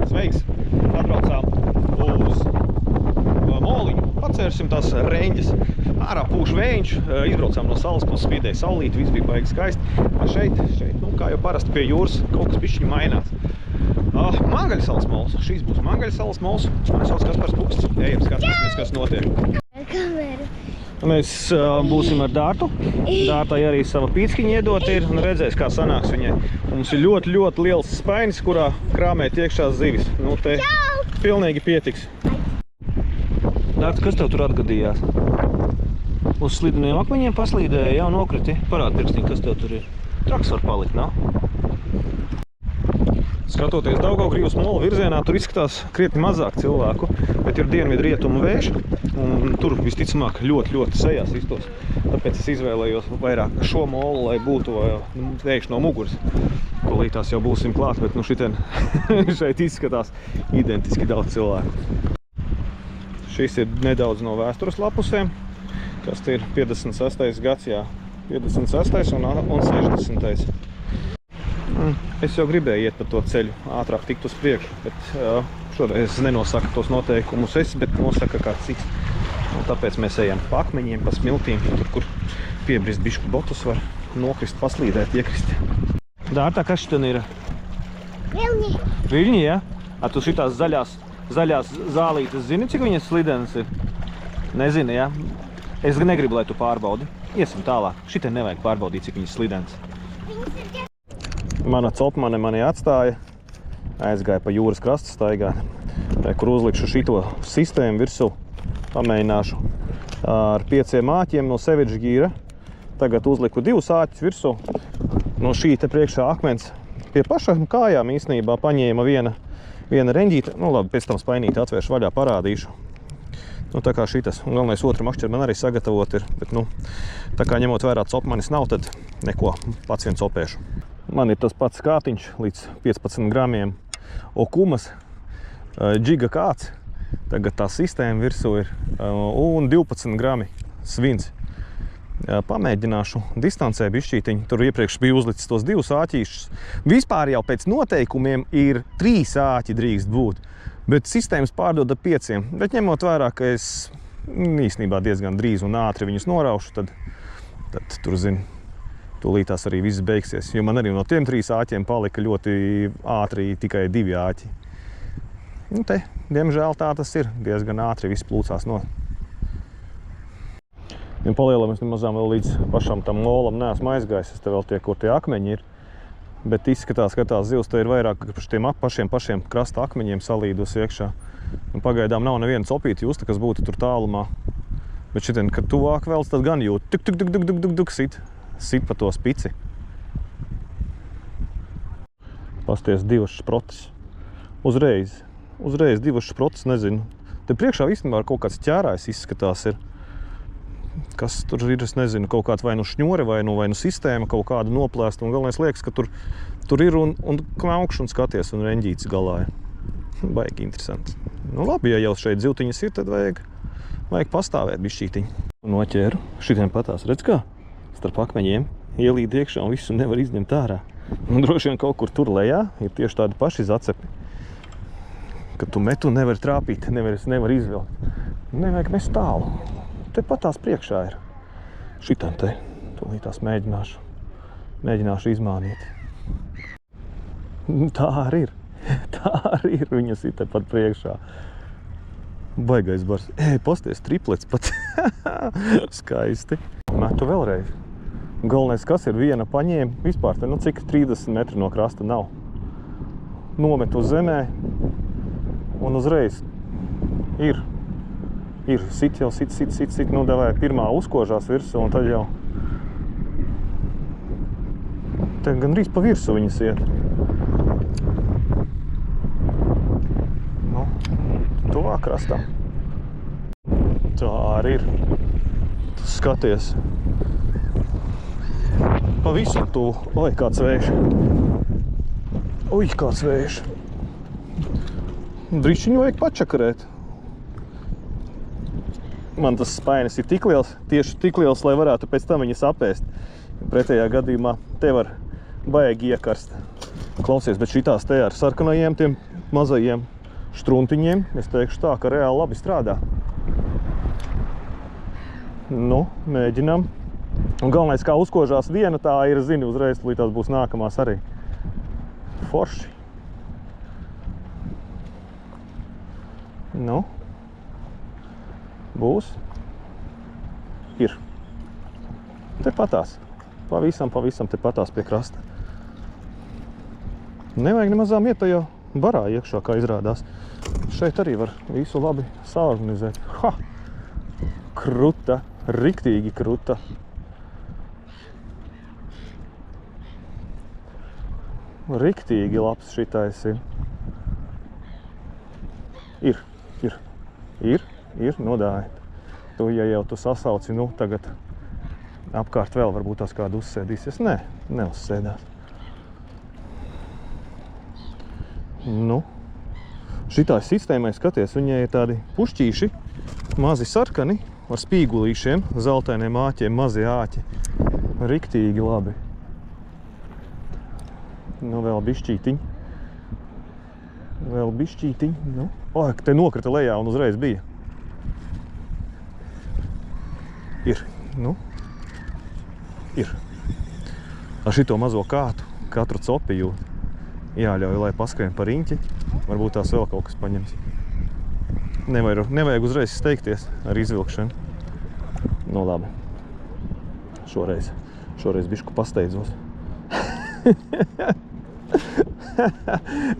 Sveiks! Atbraucām uz Moliņu. Pacērsim tās reņģes. Ārā pūš vējš, izbraucām no salas puses, spīdēja saulīt, viss bija baigi skaisti. Šeit, nu, kā jau parasti pie jūras, kaut kas bišķiņ mainās. Mangaļsalas mols. Šīs būs Mangaļsalas mols. Mani sauc Kaspars Puksts. Ejam, skatīsimies, kas notiek. Mēs būsim ar Dārtu. Dārtai arī sava pīckiņa iedot ir un redzēs, kā sanāks viņai. Mums ir ļoti, ļoti liels spainis, kurā krāmēt iekšā zivis. Nu, te pilnīgi pietiks. Dārts, kas tev tur atgadījās? Uz slideniem akmeņiem paslīdēja, jau nokriti. Parādi pirkstiņi, kas tev tur ir. Traks var palikt, nav? Skatoties Daugavgrīvas mola virzienā, tur izskatās krietni mazāk cilvēku, bet ir dienvidu rietumu vējš, un tur visticamāk ļoti sejās iztos. Tāpēc es izvēlējos vairāk šo molu, lai būtu vējš no muguras. Kolītās jau būsim klāt, bet nu šitien šeit izskatās identiski daudz cilvēku. Šis ir nedaudz no vēstures lapusēm, kas te ir 56. gads, jā, 56. un 60. Es jau gribēju iet pa to ceļu, ātrāk tikt uz priekšu, bet šoreiz es nenosaku tos noteikumus bet nosaka kāds cits. Un tāpēc mēs ejam pa akmeņiem, pa smiltīm, tur, kur piebrist bišku botus var nokrist, paslīdēt, iekrist. Dārtā, kas šitien ir? Viļņi. Viļņi, ja? A tu šitās zaļās zālītes zini, cik viņas slidenes ir? Nezini, ja? Es negribu, lai tu pārbaudi. Iesim tālāk. Šitien nevajag pārbaudīt, cik viņas slidenes. Mana copmane mani atstāja, aizgāja pa jūras krastu staigāt, kur uzlikšu šito sistēmu virsū, pamēģināšu ar 5 āķiem no Savage Geara. Tagad uzliku 2 āķus virsū, no šī te priekšā akmens pie pašām kājām īstenībā paņēma viena reņģīte. Nu labi, pēc tam spainīti atvēršu vaļā, parādīšu. Nu tā kā šitas, un galvenais otru makšķeri man arī sagatavot ir, bet nu, tā kā ņemot vērā copmanis nav, tad neko, pats vien copēšu. Man ir tas pats kātiņš līdz 15 gramiem okumas, džiga kāds, tagad tā sistēma virsū ir, un 12 grami svins. Pamēģināšu distancē bišķītiņu, tur iepriekš bija uzlicis tos 2 āķīšus. Vispār jau pēc noteikumiem ir 3 āķi drīkst būt, bet sistēmas pārdoda 5. Bet ņemot vērā, ka es īstenībā diezgan drīz un ātri viņus noraušu, tad tur zini, tūlītās arī viss beigsies, jo man arī no tiem 3 āķiem palika ļoti ātri tikai 2 āķi. Nu te, diemžēl tā tas ir, diezgan ātri viss plūcās no. Un palielam es nemazām vēl līdz pašam tam molam neesmu aizgājis, es te vēl tie, kur tie akmeņi ir, bet izskatās, ka tās zivs te ir vairāk par tiem pašiem krasta akmeņiem salīdus iekšā. Un pagaidām nav neviena copīta justa, kas būtu tur tālumā, bet šitien, kad tuvāk vēls, tad gan jūt tuk sit pa to spici. Pasties 2 šprotis. Uzreiz 2 šprotis, nezinu. Te priekšā īstenībā kaut kāds ķērājs izskatās ir. Kas tur ir, es nezinu, kaut kāds vai nu šņore, vai nu sistēma kaut kāda noplēsta. Un galvenais liekas, ka tur ir un knaukš un skaties un reņģīts galā ir. Baigi interesanti. Nu labi, ja jau šeit zivtiņas ir, tad vajag pastāvēt bišķītiņu. Noķēru. Šitiem patās, redz kā? Starp akmeņiem ielīd iekšā un visu nevar izņemt ārā. Un droši vien kaut kur tur lejā ir tieši tādi paši zacepi. Kad tu metu nevar trāpīt, nevar izvilkt. Nevajag mest tālu. Te patās priekšā ir. Šitam te. Tūlītās mēģināšu izmānīt. Tā arī ir. Tā arī ir. Viņas ir te pat priekšā. Baigais bars. Pasties, triplets pat. Skaisti. Metu vēlreiz. Galvenais, kas ir viena paņēma, vispār te, nu cik 30 metri no krasta nav. Nomet uz zemē un uzreiz ir sit, nu devāja pirmā uzkožās virsū un tad jau te gandrīz pa virsu viņas iet. Nu, tuvāk krastam. Tā arī ir. Tu skaties. Pavisam tuvu. Oi, kāds vējš. Ui, kāds vējš. Drišķiņu vajag pačakarēt. Man tas spainis ir tik liels, tieši tik liels, lai varētu pēc tam viņas apēst. Pretējā gadījumā te var baigi iekarst. Klausies, bet šitās te ar sarkanajiem tiem mazajiem štruntiņiem, es teikšu tā, ka reāli labi strādā. Nu, mēģinām. Un galvenais, kā uzkožās viena, tā ir, zini, uzreiz līdz tās būs nākamās arī. Forši. Nu, būs. Ir. Te patās. Pavisam te patās pie krasta. Nevajag nemazām iet tajā barā iekšā, kā izrādās. Šeit arī var visu labi saorganizēt. Ha! Kruta. Riktīgi kruta. Riktīgi labs šitais ir. Ir, nodāja. Tu, ja jau tu sasauci, nu, tagad apkārt vēl varbūt tās kādu uzsēdīsies. Nē, neuzsēdās. Nu, šitā sistēmai skaties, viņai ir tādi pušķīši, mazi sarkani, ar spīgulīšiem, zeltainiem āķiem, mazi āķi. Riktīgi labi. Nu, vēl bišķītiņ. Nu. O, te nokrita lejā un uzreiz bija. Ir, nu. Ir. Ar šito mazo kātu katru copi jūt. Jāļauj, lai paskrien pa riņķi. Varbūt tās vēl kaut kas paņems. Nevajag uzreiz steigties ar izvilkšanu. Nu, labi. Šoreiz bišku pasteidzos.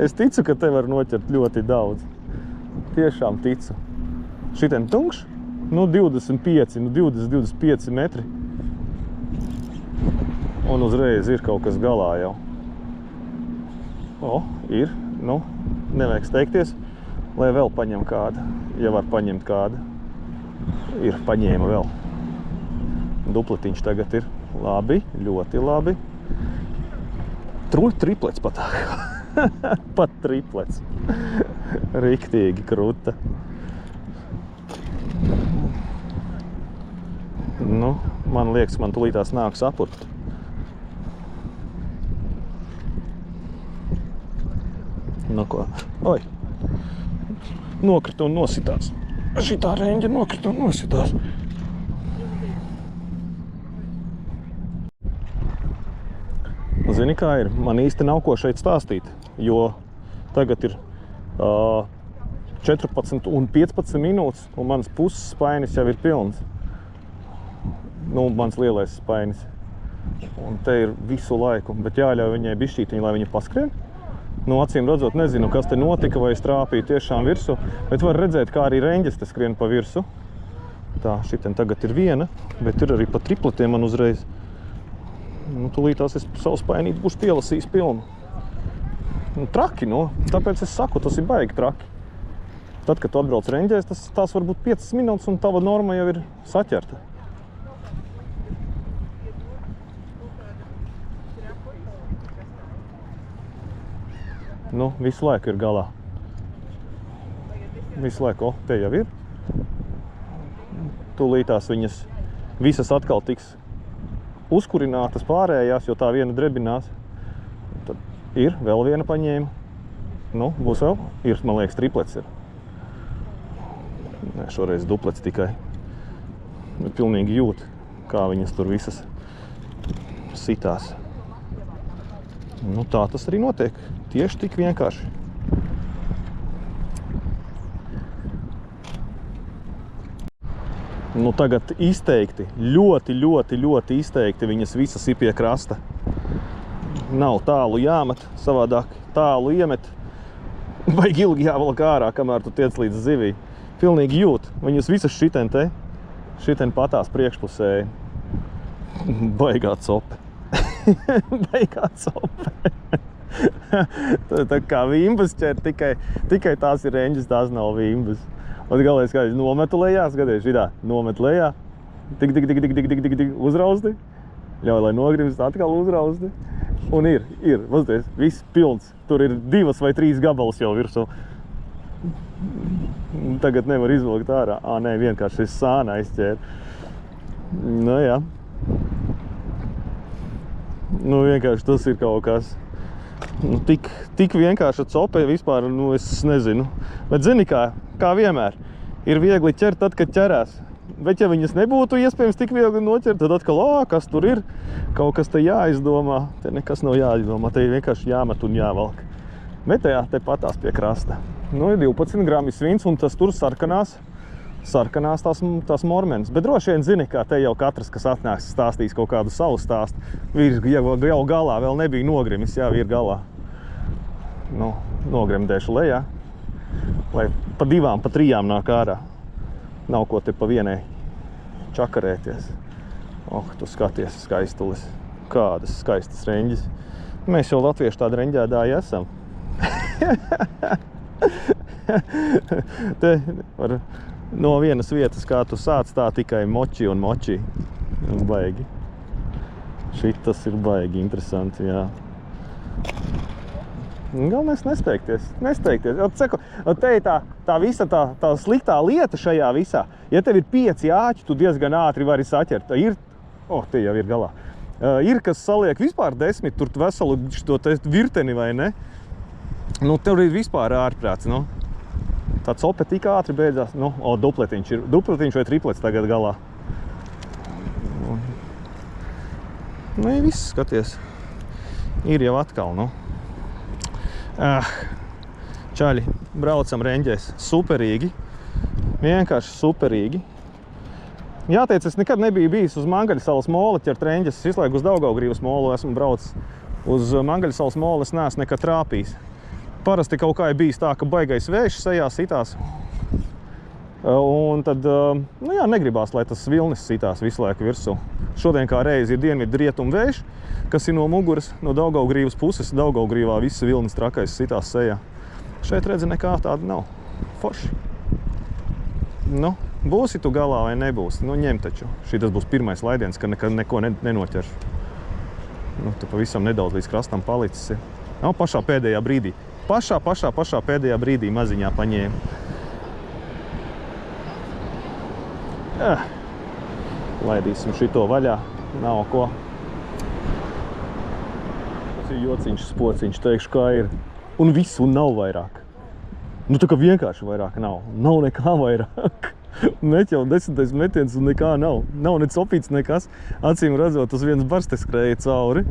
Es ticu, ka te var noķert ļoti daudz. Tiešām ticu. Šitien tunkš, nu 20-25 metri. Un uzreiz ir kaut kas galā jau. O, ir, nu, nevajag steigties, lai vēl paņem kādu. Ja var paņemt kādu. Ir, paņēma vēl. Dupletiņš tagad ir. Labi, ļoti labi. Triplets pat. Pat triplets. Riktīgi kruta. Nu, man liekas, man tulītās nāks apurt. Nu ko? Oi! Nokrita un nositās. Šitā reņģa nokrita un nositās. Zini, kā ir? Man īsti nav ko šeit stāstīt, jo tagad ir 14 un 15 minūtes, un mans puses spainis jau ir pilns. Nu, mans lielais spainis. Un te ir visu laiku, bet jāļauj viņai bišķītiņi, lai viņa paskrien. Nu, acīm redzot, nezinu, kas te notika, vai es trāpīju tiešām virsu, bet var redzēt, kā arī reņģes te skrien pa virsu. Tā, šitien tagad ir viena, bet ir arī pa tripletiem man uzreiz. Nu, tulītās es savu spainīti būšu pielasījis pilnu. Nu, traki, no. Tāpēc es saku, tas ir baigi traki. Tad, kad tu atbrauc reņģēs, tās var būt 5 minūtes un tava norma jau ir saķerta. Nu, visu laiku ir galā. Visu laiku, te jau ir. Tūlītās viņas visas atkal tiks uzkurinātas pārējās, jo tā viena drebinās. Tad ir, vēl viena paņēma. Nu, būs vēl. Ir, man liekas, triplets ir. Nē, šoreiz duplets tikai. Bet pilnīgi jūt, kā viņas tur visas sitās. Nu, tā tas arī notiek. Tieši tik vienkārši. Nu, tagad izteikti, ļoti izteikti viņas visas ir pie krasta. Nav tālu jāmet, savādāk tālu iemet. Vai ilgi jāvelk ārā, kamēr tu tiec līdz zivī. Pilnīgi jūt. Viņas visas šitien patās priekšpusēji. Baigā cope. Baigā cope. Tā kā vimbas ķer, tikai tās ir reņģis, tās nav vimbas. Un galvenais, kā nometu lejā, skaties, šitā, nometu lejā, tik, uzrausti, ļauj, lai nogrimst, atkal uzrausti. Un ir, mazliet, viss pilns, tur ir 2 vai 3 gabalas jau virsū. Tagad nevar izvilkt ārā, nē, vienkārši es sāna aizķēru. Nu, jā. Nu, vienkārši tas ir kaut kas. Nu, tik vienkārša cope vispār, nu, es nezinu. Bet zini kā vienmēr, ir viegli ķert tad, kad ķerās. Bet ja viņas nebūtu iespējams tik viegli noķert, tad atkal, kas tur ir? Kaut kas te jāizdomā. Te nekas nav jāizdomā, te ir vienkārši jāmet un jāvalk. Bet jā, te patās pie krasta. Nu, ir 12 grami svins un tas tur sarkanās tās mormenes. Bet droši vien zini, kā te jau katrs, kas atnāks, stāstīs kaut kādu savu stāstu. Vīrs jau galā vēl nebija nogrimis, jā, ir galā. Nu, nogremdēšu lejā, lai pa 2, pa 3 nāk ārā. Nav ko te pa vienai čakarēties. Tu skaties skaistulis. Kādas skaistas reņģis. Mēs jau latvieši tādi reņģēdāji esam. Te var no vienas vietas, kā tu sāc, tā tikai moči un moči. Baigi. Šitas ir baigi interesanti, jā. Galvenais nesteigties. Te ir tā visa tā sliktā lieta šajā visā. Ja tev ir 5 āķi, tu diezgan ātri vari saķert. Te jau ir galā. Ir, kas saliek vispār 10, tur veselu šo virteni, vai ne? Nu, tev ir vispār ārprāts, nu. Tā cope tik ātri beidzās. Nu, dupletiņš vai triplets tagad galā. Nu, ja viss, skaties. Ir jau atkal, nu. Čaļi, braucam reņģēs. Superīgi. Vienkārši superīgi. Jāteic, es nekad nebiju bijis uz Mangaļsalas moli ķert reņģes. Es visu laiku uz Daugavgrīvas molu esmu braucis. Uz Mangaļsalas moli es neesmu nekad trāpījis. Parasti kaut kā ir bijis tā, ka baigais vējš sejā sitās. Un tad, nu jā, negribās, lai tas vilnis sitās visu laiku virsū. Šodien kā reizi ir dienvidu rietumu vējš, kas ir no muguras, no Daugavgrīvas puses. Daugavgrīvā viss vilnis trakais sitās sejā. Šeit redzi nekā tāda nav. Forši. Nu, būsi tu galā vai nebūsi? Nu, ņem taču. Šitas būs pirmais laidiens, ka neko nenoķeršu. Nu, tu pavisam nedaudz līdz krastam palicis ir. Nav pašā pēdējā brīdī. Pašā pēdējā brīdī maziņā paņēma. Laidīsim šito vaļā. Nav ko. Tas ir jociņš, spociņš, teikšu, kā ir. Un viss, un nav vairāk. Nu, tā kā vienkārši vairāk nav. Nav nekā vairāk. Met jau 10. metiens un nekā nav. Nav ne copīts nekas. Acīm redzot, tas viens bars te skrēja cauri.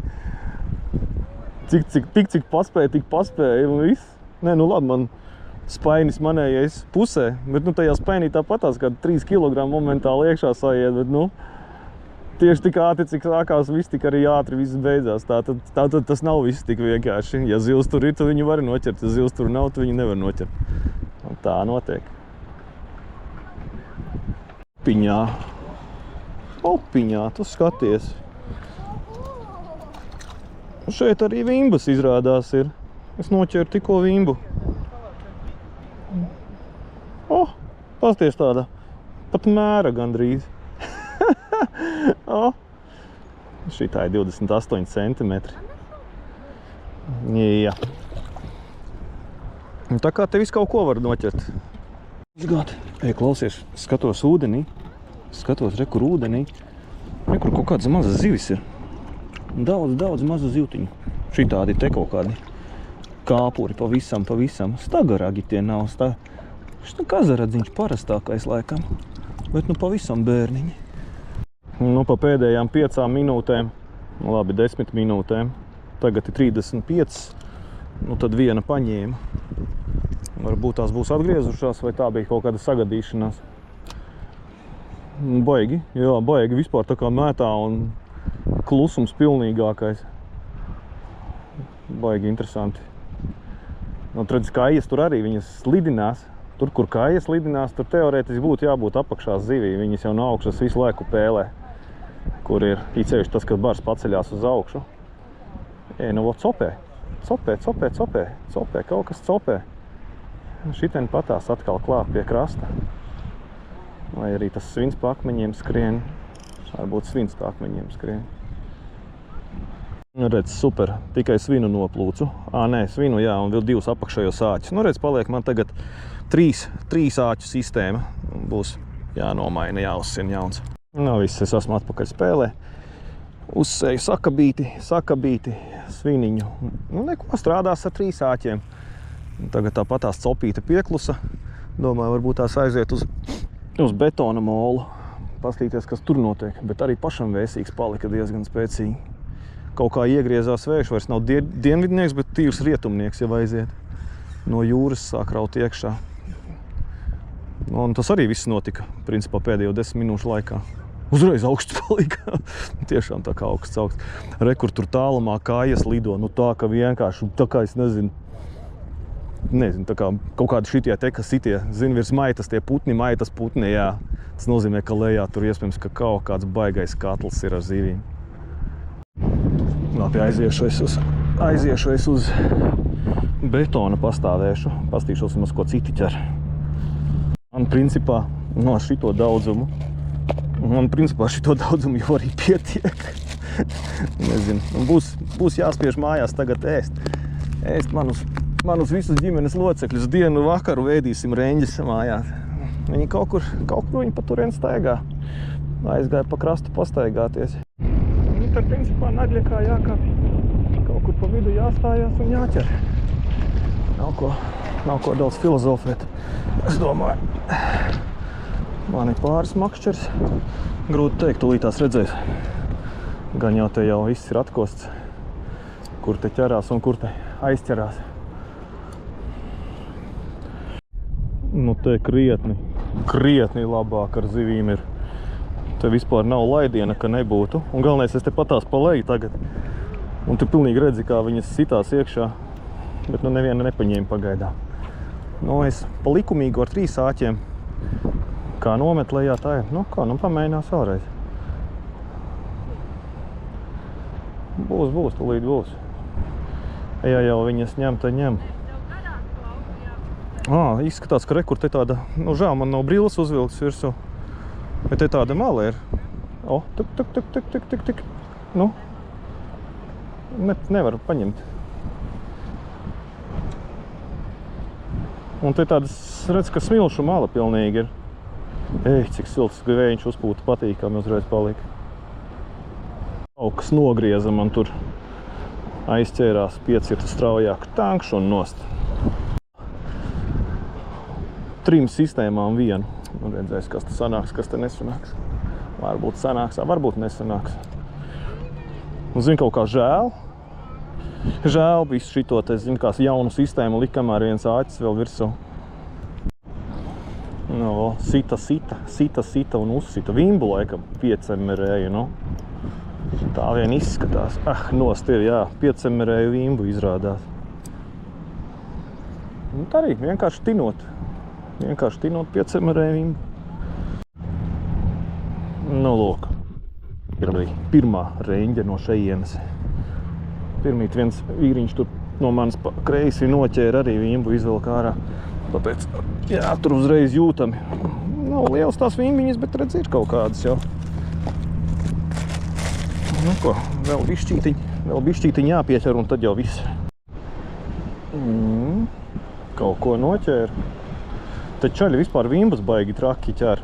Cik paspēja, tik paspēja un viss. Nē, nu labi, man spainis manējais pusē, bet nu tajā spainī tāpatās, kad 3 kg momentāli iekšā sajiet, bet nu tieši tik ātri, cik sākās viss, tik arī ātri viss beidzās. Tātad tas nav viss tik vienkārši. Ja zivs tur ir, tad viņu var noķert, ja zivs tur nav, tad viņu nevar noķert. Un tā notiek. Opiņā, tu skaties. Šeit arī vimbas izrādās ir. Es noķeru tikko vimbu. Pasties tāda. Pat mēra gandrīz. Šitā ir 28 centimetri. Jā. Tā kā te viss kaut ko var noķert. Klausies, skatos ūdenī. Kur ūdenī. Kur kaut kādas mazas zivis ir. Daudz mazu zivtiņu. Šitādi te kaut kādi kāpuri pavisam. Stagaragi tie nav. Šitā kazaradziņš parastākais laikam. Bet nu pavisam bērniņi. Nu pa pēdējām 5 minūtēm, labi 10 minūtēm. Tagad ir 35. Nu tad viena paņēma. Varbūt tās būs atgriezušās, vai tā bija kaut kāda sagadīšanās. Baigi, vispār tā kā mētā un klusums pilnīgākais. Baigi interesanti. Nu, redz, kājas tur arī, viņas slidinās. Tur, kur kājas slidinās, tur teorētiski būtu jābūt apakšā zivī. Viņas jau no augšas visu laiku pēlē. Kur ir īcevišķi tas, kad bars paceļās uz augšu. Nu, copē. Kaut kas copē. Šitien patās atkal klāt pie krasta. Vai arī tas svins pa akmeņiem skrien. Varbūt svins pa akmeņiem skrien. Redz, super. Tikai svinu noplūcu. Nē, svinu, jā, un vēl 2 apakšējos āķus. Nu, redz, paliek man tagad 3 āķu sistēma. Būs jānomaina, jāuzsina jauns. Nu, viss, es esmu atpakaļ spēlē. Uzsēju sakabīti sviniņu. Nu, neko, strādās ar 3 āķiem. Tagad tāpat tās copīta pieklusa. Domāju, varbūt tās aiziet uz betona molu. Pastīties, kas tur notiek. Bet arī pašam vēsīgs palika diezgan spēcīgi. Kaut kā iegriezās vējš, vairs nav dienvidnieks, bet tīrs rietumnieks jau aiziet. No jūras sāk raut iekšā. Un tas arī viss notika, principā pēdējo 10 minūšu laikā. Uzreiz augsts palika. Tiešām tā kā augsts. Rekur tur tālumā kājas lido. Nu tā, ka vienkārši, tā kā es nezinu, tā kā kaut kādi šitie te, kas sitie, zin, virs maitas tie putni, jā. Tas nozīmē, ka lejā tur iespējams, ka kaut kāds baigais katls ir ar zivīm. Labi, aiziešu es uz betona pastāvēšu. Pastīšos maz ko citi ķer. Man principā no šito daudzumu jau arī pietiek. Nezinu, būs jāspiež mājās tagad ēst manus visus ģimenes locekļus. Dienu vakaru ēdīsim reņģis mājās. Viņi kaut kur viņi pa turien staigā. Aizgāja pa krastu pastaigāties. Tad principā Naļļakā jākāpj. Kaut kur pa vidu jāstājās un jāķer. Nav ko daudz filozofēt. Es domāju, man ir pāris makšķers. Grūti teikt, tūlītās redzēs. Gan jau te jau viss ir atkosts. Kur te ķerās un kur te aizķerās. Nu te krietni labāk ar zivīm ir. Te vispār nav laidiena, ka nebūtu. Un galvenais, es te patās pa leju tagad. Un tu pilnīgi redzi, kā viņas sitās iekšā. Bet nu neviena nepaņēma pagaidā. Nu es pa likumīgu ar 3 āķiem. Kā nomet lejā, tā ir. Nu kā, pamēģinās vēlreiz. Būs, tūlīt būs. Ja jau viņas ņem, tad ņem. Izskatās, ka rekur te tāda, žēl, man nav brilles uzvilkts virsū. Bet te tāda mala ir. Tik. Nu. Nevaru paņemt. Un te tādas, redz, ka smilšu mala pilnīgi ir. Cik silts vējiņš uzpūta patīkami uzreiz palika. Kaut kas nogrieza man tur. Aizķērās, piecirta straujāk, tankš un nost. 3 sistēmām vienu. Nu, redzēs, kas te sanāks, kas te nesanāks. Varbūt sanāks, varbūt nesanāks. Un zinu, kaut kā žēl. Žēl visu šito, te zinu, kā jaunu sistēmu likam ar viens āķis vēl virsū. No, sita un uzsita. Vimbu laikam 5 mrēju, nu. Tā vien izskatās. Nost ir, jā, 5 mrēju vimbu izrādās. Nu, tā arī vienkārši tinot. Vienkārši tinot 5 mrēju vimbu. Nu, lūk. Pirmā reņģa no šejienes. Pirmīt viens vīriņš tur no manas kreisi noķēra arī vimbu izvelk ārā. Tāpēc, jā, tur uzreiz jūtami. Nav liels tās vimbiņas, bet redz, ir kaut kādas jau. Nu ko, vēl bišķītiņ jāpieķer un tad jau viss. Kaut ko noķēra. Te čaļi vispār vimbas baigi traki ķer.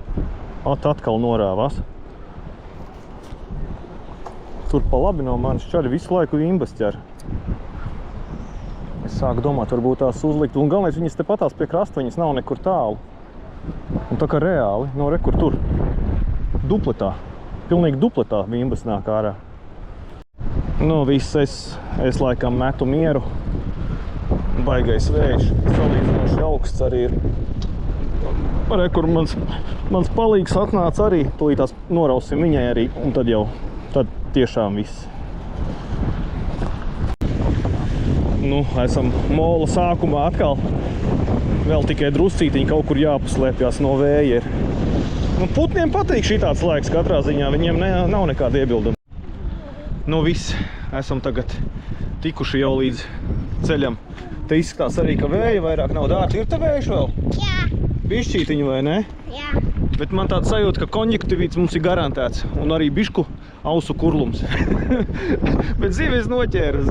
Atkal norāvās. Tur pa labi no manis čaļi visu laiku vimbas ķer. Es sāku domāt, varbūt tās uzlikt. Un galvenais, viņas te patās pie krasta, viņas nav nekur tālu. Un tā kā reāli, no rekur tur. Dupletā. Pilnīgi dupletā vimbas nāk ārā. Nu, viss es laikam metu mieru. Baigais vējš. Salīdzinoši augsts arī ir. Rekur mans palīgs atnāca arī. Tūlītās norausim viņai arī. Un tad tiešām viss. Nu, esam mola sākumā atkal. Vēl tikai druscītiņi kaut kur jāpaslēpjās no vēja ir. Nu, putniem patīk šitāds laiks katrā ziņā. Viņiem nav nekāda iebilduma. Nu, viss. Esam tagad tikuši jau līdz ceļam. Te izskatās arī, ka vēja vairāk nav dārts. Ir te vējš vēl? Jā. Bišķītiņu vai ne? Jā. Bet man tāds sajūta, ka konjektivīts mums ir garantēts. Un arī bišku ausu kurlums. Bet zivis noķēra.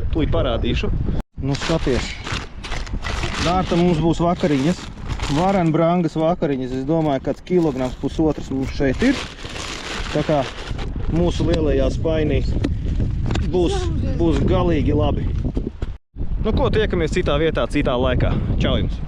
Tūlīt parādīšu. Nu, skaties. Dārta mums būs vakariņas. Varenbrangas vakariņas. Es domāju, kāds 1,5 kg mums šeit ir. Tā kā mūsu lielajā spainī būs galīgi labi. Nu ko, tiekamies citā vietā, citā laikā. Čau jums!